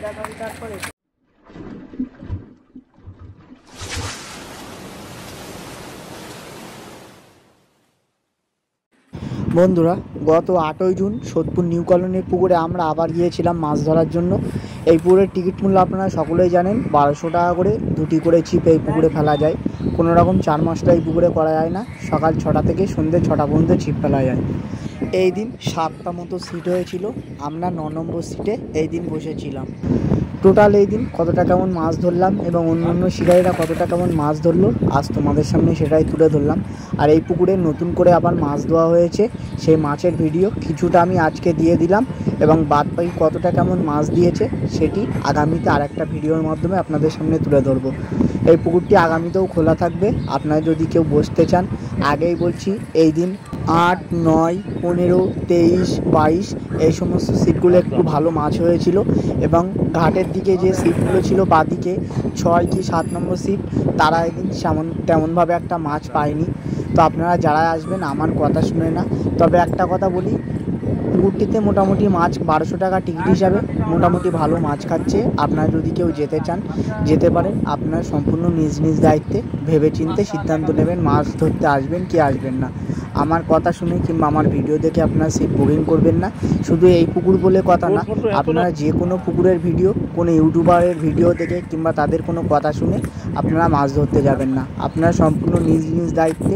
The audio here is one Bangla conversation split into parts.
বন্ধুরা, গত 8ই জুন সোদপুর নিউ কলোনির পুকুরে আমরা আবার গিয়েছিলাম মাছ ধরার জন্য। এই পুকুরের টিকিট মূল্য আপনারা সকলেই জানেন, 1200 টাকা করে। দুটি করে ছিপ এই পুকুরে ফেলা যায়। কোনো রকম 4 মাসটা এই পুকুরে করা যায় না। সকাল 6টা থেকে সন্ধ্যে 6টা পর্যন্ত ছিপ ফেলা যায়। এই দিন 7টা মতো সিট হয়েছিল। আমরা 9 নম্বর সিটে এই দিন বসেছিলাম। টোটাল এই দিন কতটা কেমন মাছ ধরলাম এবং অন্য শিকারীরা কতটা কেমন মাছ ধরলো আজ তোমাদের সামনে সেটাই তুলে ধরলাম। আর এই পুকুরে নতুন করে আবার মাছ দেওয়া হয়েছে, সেই মাছের ভিডিও কিছুটা আমি আজকে দিয়ে দিলাম এবং বাদবাকি কতটা কেমন মাছ দিয়েছে সেটি আগামীতে আরেকটা ভিডিওর মাধ্যমে আপনাদের সামনে তুলে ধরবো। এই পুকুরটি আগামীতেও খোলা থাকবে, আপনারা যদি কেউ বসতে চান। আগেই বলছি, এই দিন 8, 9, 15, 23, 22 এই সমস্ত সিটগুলো একটু ভালো মাছ হয়েছিল এবং ঘাটের দিকে যে সিটগুলো ছিল বাদিকে 6 কি 7 নম্বর সিট, তারা এদিন তেমনভাবে একটা মাছ পায়নি। তো আপনারা যারা আসবেন আমার কথা শুনে না। তবে একটা কথা বলি, পুকুরটিতে মোটামুটি মাছ 1200 টাকা টিকিট হিসাবে মোটামুটি ভালো মাছ খাচ্ছে। আপনারা যদি কেউ যেতে চান যেতে পারেন। আপনার সম্পূর্ণ নিজ নিজ দায়িত্বে ভেবেচিন্তে সিদ্ধান্ত নেবেন মাছ ধরতে আসবেন কি আসবেন না। আমার কথা শুনে কিংবা আমার ভিডিও দেখে আপনারা সিট বুকিং করবেন না। শুধু এই পুকুর বলে কথা না, আপনারা যে কোনো পুকুরের ভিডিও, কোনো ইউটিউবারের ভিডিও দেখে কিংবা তাদের কোনো কথা শুনে আপনারা মাছ ধরতে যাবেন না। আপনারা সম্পূর্ণ নিজ নিজ দায়িত্বে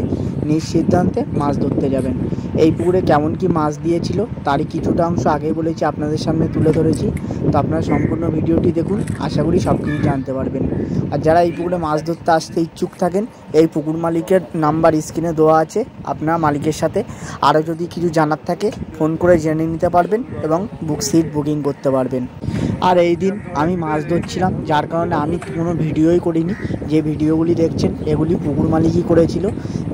নিজ সিদ্ধান্তে মাছ ধরতে যাবেন। এই পুকুরে কেমন কি মাছ দিয়েছিল তারই কিছুটা অংশ আগেই বলেছি, আপনাদের সামনে তুলে ধরেছি। তো আপনারা সম্পূর্ণ ভিডিওটি দেখুন, আশা করি সব কিছু জানতে পারবেন। আর যারা এই পুকুরে মাছ ধরতে আসতে ইচ্ছুক থাকেন, এই পুকুর মালিকের নাম্বার স্ক্রিনে দেওয়া আছে। আপনারা মালিকের সাথে আরও যদি কিছু জানার থাকে ফোন করে জেনে নিতে পারবেন এবং সিট বুকিং করতে পারবেন। আর এই দিন আমি মাছ ধরছিলাম, যার কারণে আমি কোনো ভিডিওই করিনি। যে ভিডিওগুলি দেখছেন এগুলি পুকুর মালিকই করেছিল।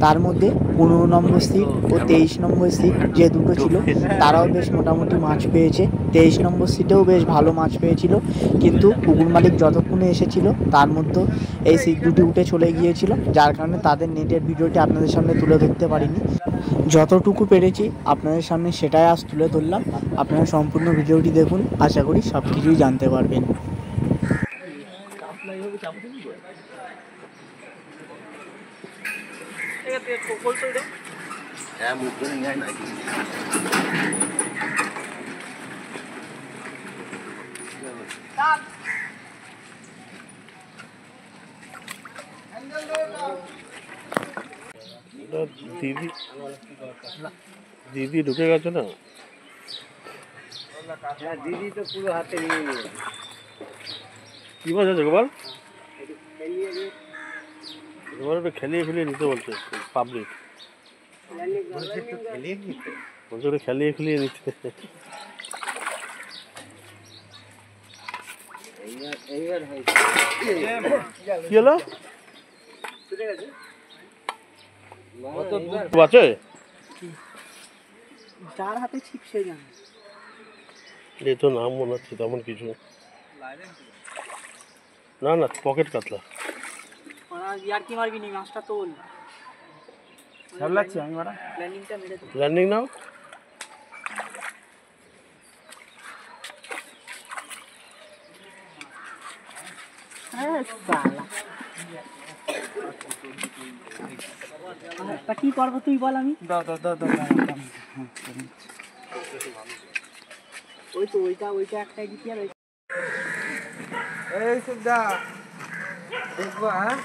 তার মধ্যে 15 নম্বর সিট ও 23 নম্বর সিট যে দুটো ছিল তারাও বেশ মোটামুটি মাছ পেয়েছে। 23 নম্বর সিটেও বেশ ভালো মাছ পেয়েছিল, কিন্তু পুকুর মালিক যতক্ষণে এসেছিল তার মধ্যে এই সিট দুটি উঠে চলে গিয়েছিল, যার কারণে তাদের নেটের ভিডিওটি আপনাদের সামনে তুলে ধরতে পারিনি। যতটুকু পেরেছি আপনাদের সামনে সেটাই আজ তুলে ধরলাম। আপনারা সম্পূর্ণ ভিডিওটি দেখুন, আশা করি সব কিছুই জানতে পারবেন। দিদি ঢুকে গেছে না? দিদি তো পুরো হাতে নিয়ে নিয়ে কি মাছ আছে গোপাল? গোপাল একটু খেলিয়ে খেলিয়ে নিতে বলছে পাবলিক, বলছে খেলিয়ে খেলিয়ে নিতে। কি হলো? আছে যার হাতে ছিপ সে জানে। এই তো নাম মনে হচ্ছে তেমন কিছু না। না পকেট কাতলা। ইয়ার কি মারবি নি, মাছটা তোল। লাগছে আমি মারা ল্যান্ডিংটা মেরে দে। ল্যান্ডিং নাও। কি করবো তুই বল, আমি ওই তো ওইটা একটাই দিচ্ছি। আর এই সুবিধা দেখবো। হ্যাঁ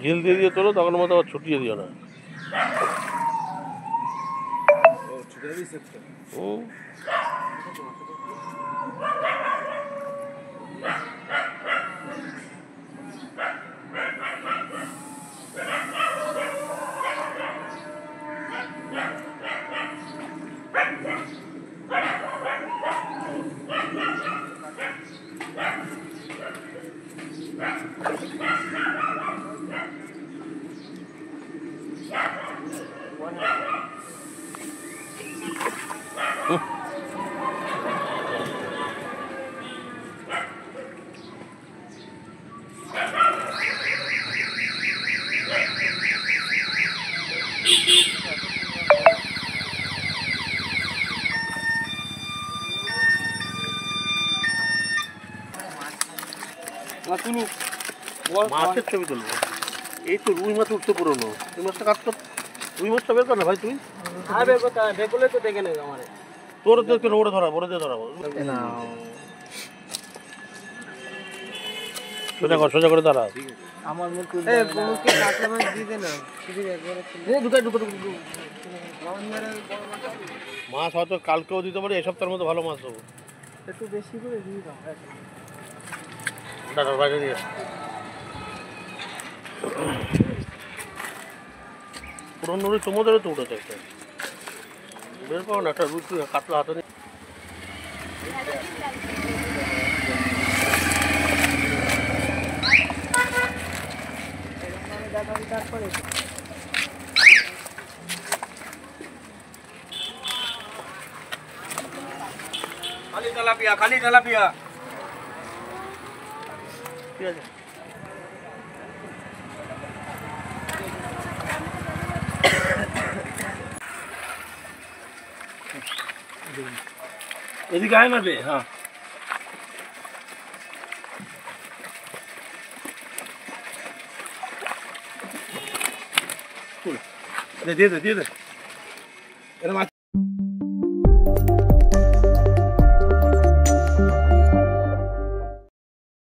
গিল দিয়ে দিয়ে তোলো, তখন মতো আবার ছুটিয়ে দিও না। মাছের ছবি তুলবো। এই তো রুই মাছ উঠতে পুরোনো, রুই মাছটা কাজ কর, রুই মাছটা বের কর না ভাই তুই। তোর কেন ওরে ধরাবো, ওরে দিয়ে ধরাবো। সোজা কর, সোজা করে দাঁড়া। আমার মাছ হয়তো কালকেও দিতে পারি, এই সপ্তাহের মধ্যে ভালো মাছ দেবো। একটু বেশি করে দিয়ে দাও। দাঁড়া বাইরে দিয়ে পুরনো রুই তোমাদেরও তো উঠেছে একটা, বের করো না একটা রুই, কাতলা হাতে নিয়ে। তারপরে খালি তেলাপিয়া, খালি তেলাপিয়া। ঠিক আছে, এদিকে আয় না বে। হ্যাঁ দিয়ে দে, দিয়ে দে। এরকম